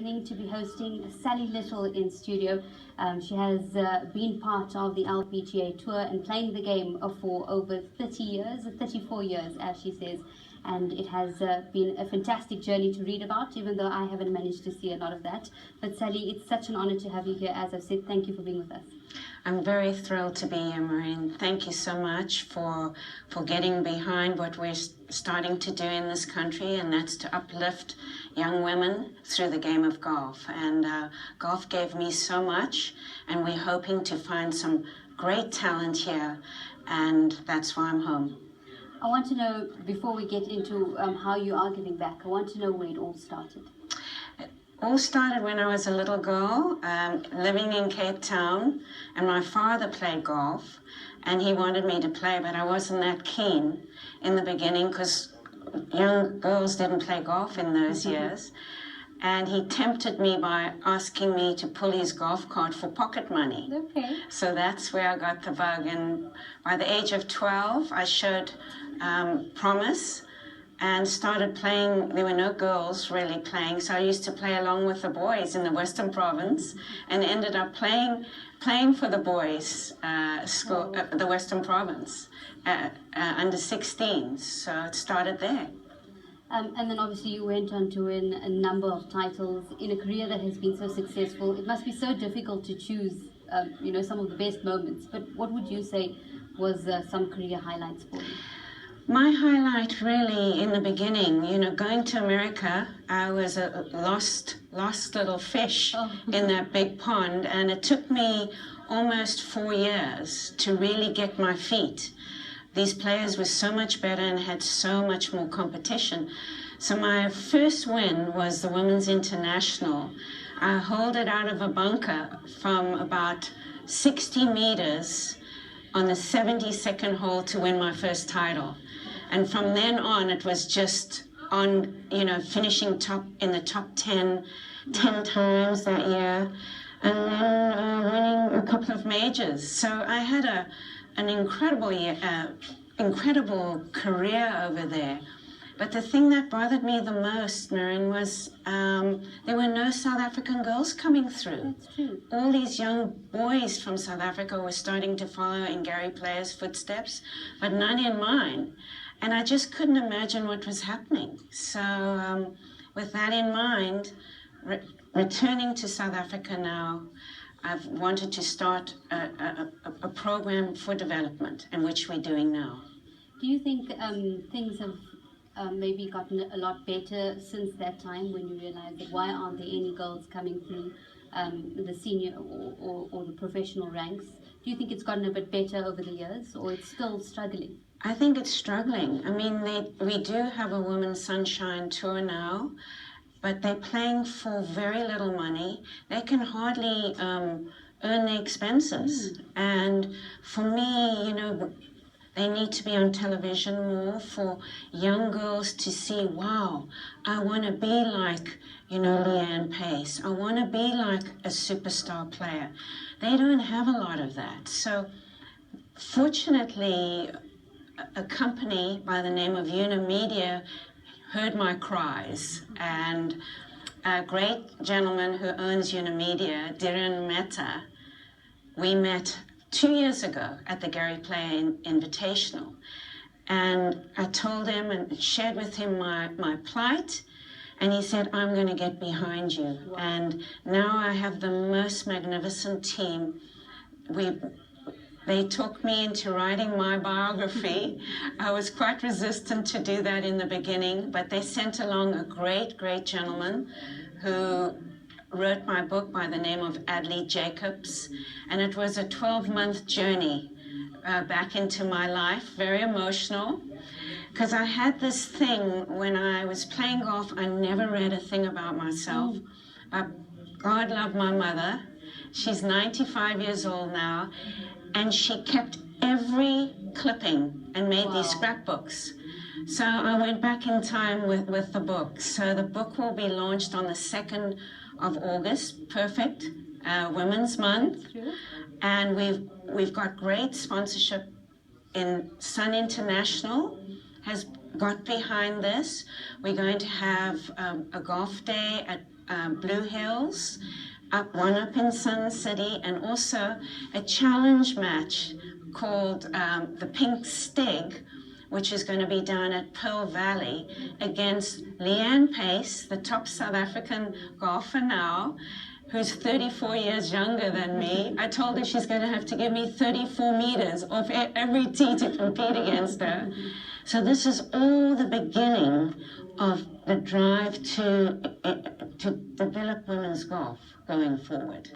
evening to be hosting Sally Little in studio. She has been part of the LPGA tour and playing the game for over 30 years, 34 years as she says. And it has been a fantastic journey to read about, even though I haven't managed to see a lot of that. But Sally, it's such an honor to have you here. As I've said, thank you for being with us. I'm very thrilled to be here, Maureen. Thank you so much for getting behind what we're starting to do in this country, and that's to uplift young women through the game of golf. And golf gave me so much, and we're hoping to find some great talent here, and that's why I'm home. I want to know, before we get into how you are giving back, I want to know where it all started. It all started when I was a little girl, living in Cape Town, and my father played golf, and he wanted me to play, but I wasn't that keen in the beginning because young girls didn't play golf in those years. And he tempted me by asking me to pull his golf cart for pocket money. Okay. So that's where I got the bug. And by the age of 12, I showed promise and started playing. There were no girls really playing, so I used to play along with the boys in the Western Province and ended up playing for the boys school, the Western Province, under 16s. So it started there. And then obviously you went on to win a number of titles in a career that has been so successful. It must be so difficult to choose, some of the best moments. But what would you say was some career highlights for you? My highlight really in the beginning, going to America, I was a lost little fish in that big pond, and it took me almost 4 years to really get my feet. These players were so much better and had so much more competition. So my first win was the Women's International. I holed it out of a bunker from about 60 meters on the 72nd hole to win my first title. And from then on, it was just on, finishing in the top 10 times that year, and then winning a couple of majors. So I had an incredible career over there. But the thing that bothered me the most, Marin, was there were no South African girls coming through. That's true. All these young boys from South Africa were starting to follow in Gary Player's footsteps, but none in mine. And I just couldn't imagine what was happening. So with that in mind, returning to South Africa now, I've wanted to start a program for development, and which we're doing now. Do you think things have maybe gotten a lot better since that time, when you realized that why aren't there any girls coming through the senior or the professional ranks? Do you think it's gotten a bit better over the years, or it's still struggling? I think it's struggling. I mean, we do have a Women's Sunshine Tour now, but they're playing for very little money. They can hardly earn the expenses. And for me, they need to be on television more for young girls to see, wow, I want to be like, Leanne Pace. I want to be like a superstar player. They don't have a lot of that. So fortunately, a company by the name of Unimedia heard my cries, and a great gentleman who owns Unimedia, Dhiren Mehta, we met 2 years ago at the Gary Player Invitational, and I told him and shared with him my plight, and he said, I'm going to get behind you. Wow. And now I have the most magnificent team. They took me into writing my biography. I was quite resistant to do that in the beginning, but they sent along a great, great gentleman who wrote my book by the name of Adley Jacobs, and it was a 12-month journey back into my life, very emotional, because I had this thing when I was playing golf. I never read a thing about myself. God loved my mother. She's 95 years old now, and she kept every clipping and made these scrapbooks. So I went back in time with the book. So the book will be launched on the 2nd of August, perfect, Women's Month. And we've got great sponsorship in Sun International has got behind this. We're going to have a golf day at Blue Hills, one up in Sun City, and also a challenge match called the Pink Stig, which is going to be down at Pearl Valley against Leanne Pace, the top South African golfer now, who's 34 years younger than me. I told her she's going to have to give me 34 meters off every tee to compete against her. So this is all the beginning of the drive to develop women's golf going forward.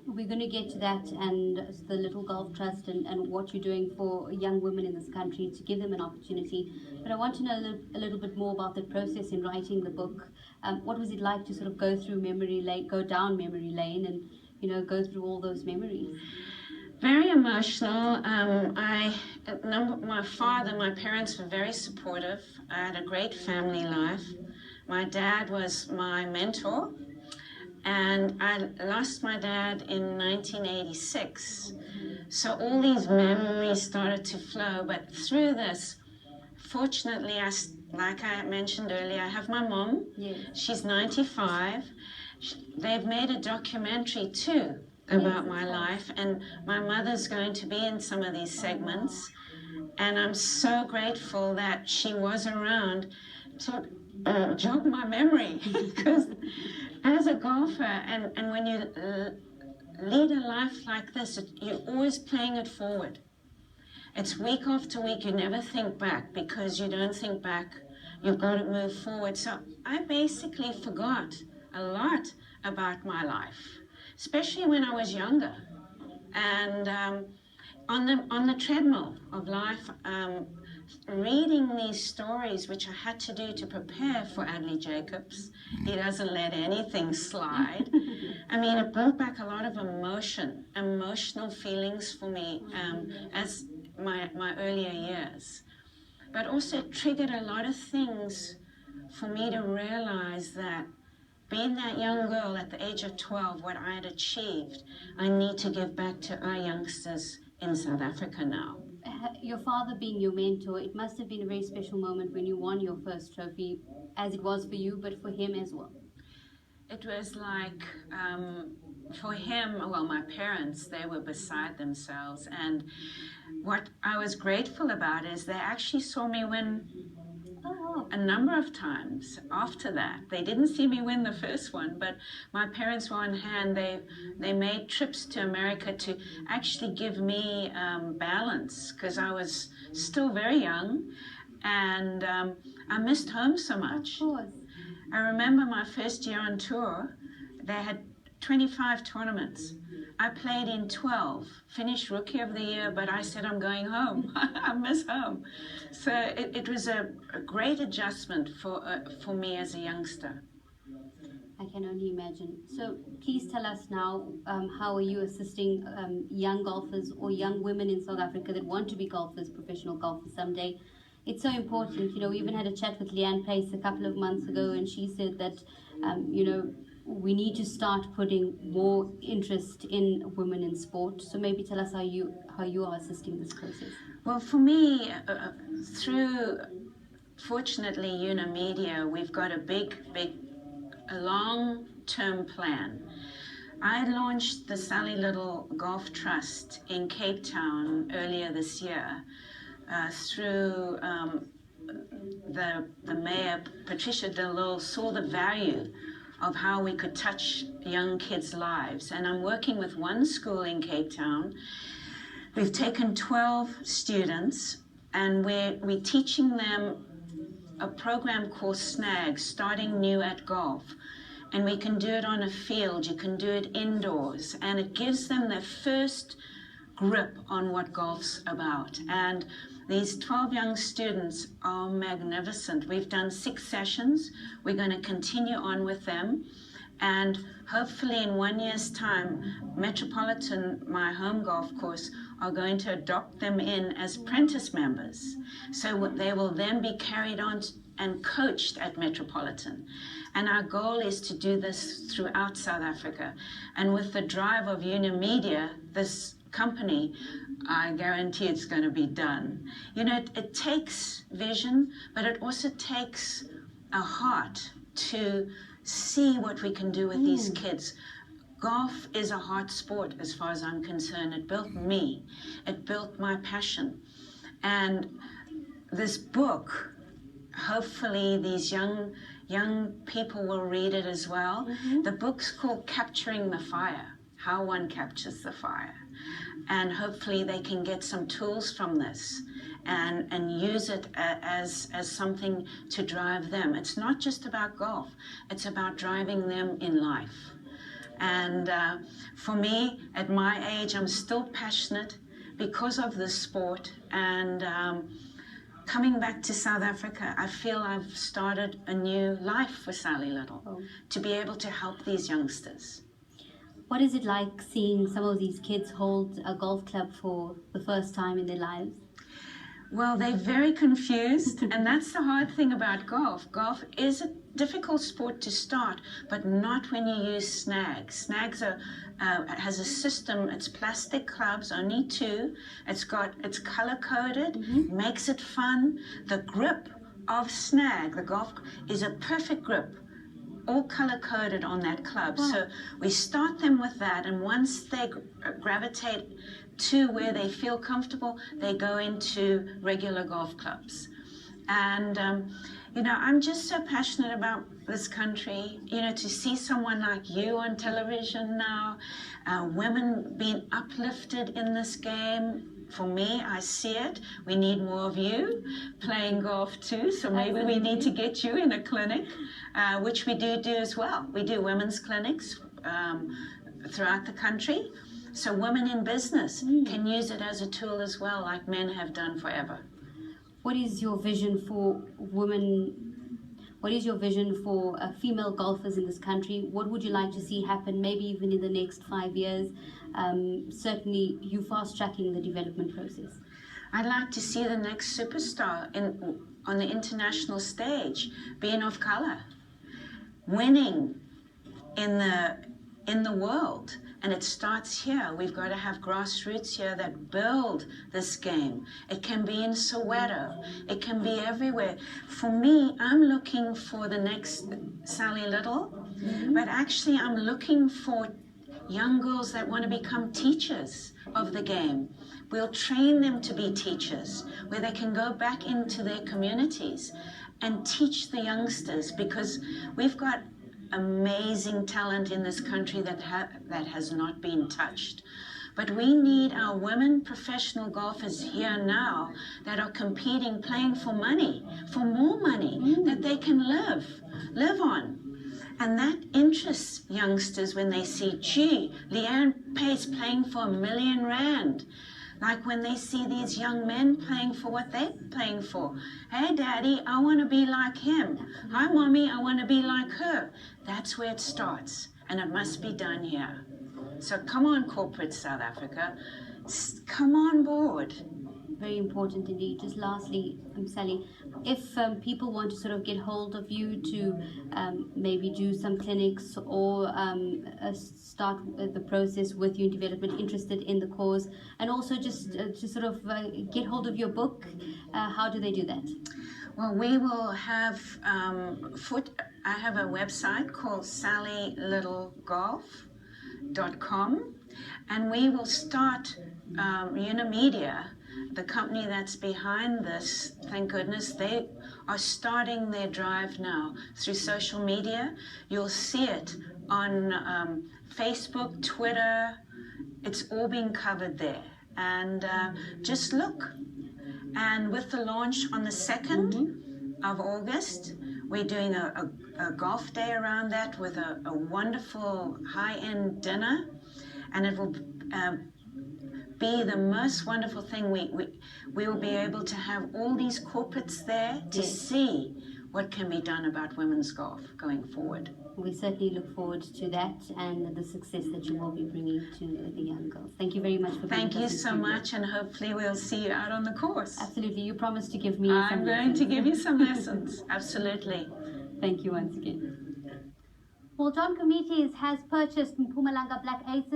We're going to get to that and the Little Golf Trust and what you're doing for young women in this country to give them an opportunity. But I want to know a little bit more about the process in writing the book. What was it like to sort of go through memory lane, go down memory lane and, you know, go through all those memories? Very emotional. My father, my parents were very supportive. I had a great family life. My dad was my mentor. And I lost my dad in 1986. So all these memories started to flow. But through this, fortunately, like I mentioned earlier, I have my mom. Yes. She's 95. They've made a documentary too about my life. And my mother's going to be in some of these segments. And I'm so grateful that she was around to jog my memory. Because as a golfer, and when you lead a life like this, you're always playing it forward. It's week after week, you never think back, because you don't think back, you've got to move forward. So I basically forgot a lot about my life, especially when I was younger. And on the treadmill of life, reading these stories, which I had to do to prepare for Adley Jacobs. He doesn't let anything slide. I mean, it brought back a lot of emotional feelings for me as my earlier years. But also it triggered a lot of things for me to realize that being that young girl at the age of 12, what I had achieved, I need to give back to our youngsters in South Africa now. Your father being your mentor, it must have been a very special moment when you won your first trophy, as it was for you, but for him as well. It was like, for him, well, my parents, they were beside themselves. And what I was grateful about is they actually saw me win a number of times after that. They didn't see me win the first one, but my parents were on hand. They made trips to America to actually give me balance, because I was still very young, and I missed home so much. Of course. I remember my first year on tour, they had 25 tournaments. I played in 12, finished Rookie of the Year, but I said I'm going home. I miss home. So it was a great adjustment for me as a youngster. I can only imagine. So please tell us now, how are you assisting young golfers or young women in South Africa that want to be golfers, professional golfers someday? It's so important. You know, we even had a chat with Leanne Pace a couple of months ago, and she said that, you know, we need to start putting more interest in women in sport. So maybe tell us how you are assisting this process. Well, for me, through, fortunately, Unimedia, we've got a long-term plan. I launched the Sally Little Golf Trust in Cape Town earlier this year through the mayor, Patricia de Lille, saw the value of how we could touch young kids' lives. And I'm working with one school in Cape Town. We've taken 12 students, and we're teaching them a program called SNAG, Starting New at Golf. And we can do it on a field, you can do it indoors, and it gives them their first grip on what golf's about. And these 12 young students are magnificent. We've done 6 sessions. We're going to continue on with them. And hopefully in 1 year's time, Metropolitan, my home golf course, are going to adopt them in as apprentice members. So they will then be carried on and coached at Metropolitan. And our goal is to do this throughout South Africa. And with the drive of Unimedia, this company, I guarantee it's going to be done. You know, it takes vision, but it also takes a heart to see what we can do with these kids. Golf is a hard sport as far as I'm concerned. It built me. It built my passion. And this book, hopefully these young people will read it as well. The book's called Capturing the Fire, How One Captures the Fire. And hopefully they can get some tools from this and use it as something to drive them. It's not just about golf. It's about driving them in life. And for me, at my age, I'm still passionate because of this sport. And coming back to South Africa, I feel I've started a new life for Sally Little, to be able to help these youngsters. What is it like seeing some of these kids hold a golf club for the first time in their lives? Well, they're very confused, and that's the hard thing about golf. Golf is a difficult sport to start, but not when you use snags. Snags has a system. It's plastic clubs, only 2. It's color-coded, makes it fun. The grip of snag, the golf, is a perfect grip, all color-coded on that club. Wow. So we start them with that, and once they gravitate to where they feel comfortable, they go into regular golf clubs. And you know, I'm just so passionate about this country. You know, to see someone like you on television now, women being uplifted in this game. For me, I see it. We need more of you playing golf too. So maybe we need to get you in a clinic, which we do as well. We do women's clinics throughout the country. So women in business can use it as a tool as well, like men have done forever. What is your vision for women? What is your vision for female golfers in this country? What would you like to see happen, maybe even in the next 5 years? Certainly, you fast-tracking the development process. I'd like to see the next superstar on the international stage being of color, winning in the world. And it starts here. We've got to have grassroots here that build this game. It can be in Soweto. It can be everywhere. For me, I'm looking for the next Sally Little, but actually I'm looking for young girls that want to become teachers of the game. We'll train them to be teachers, where they can go back into their communities and teach the youngsters, because we've got amazing talent in this country that has not been touched. But we need our women professional golfers here now that are competing, playing for money, for more money that they can live on. And that interests youngsters when they see, gee, Leanne Pace playing for R1 million. Like when they see these young men playing for what they're playing for. Hey, Daddy, I want to be like him. Hi, Mommy, I want to be like her. That's where it starts, and it must be done here. So come on, corporate South Africa. Come on board. Very important indeed. Just lastly, Sally, if people want to sort of get hold of you to maybe do some clinics or start the process with you in development, interested in the cause, and also just to sort of get hold of your book, how do they do that? Well, we will have I have a website called sallylittlegolf.com, and we will start Unimedia, the company that's behind this. Thank goodness they are starting their drive now through social media. You'll see it on Facebook, Twitter. It's all being covered there, and just look. And with the launch on the 2nd of August, we're doing a golf day around that with a wonderful high-end dinner, and it will be the most wonderful thing. We will be able to have all these corporates there to see what can be done about women's golf going forward. We certainly look forward to that and the success that you will be bringing to the young girls. Thank you very much for being with us. Thank you so much, and hopefully we'll see you out on the course. Absolutely. You promised to give me I'm going to give you some lessons. Absolutely. Thank you once again. Well, John Committees has purchased Mpumalanga Black Aces.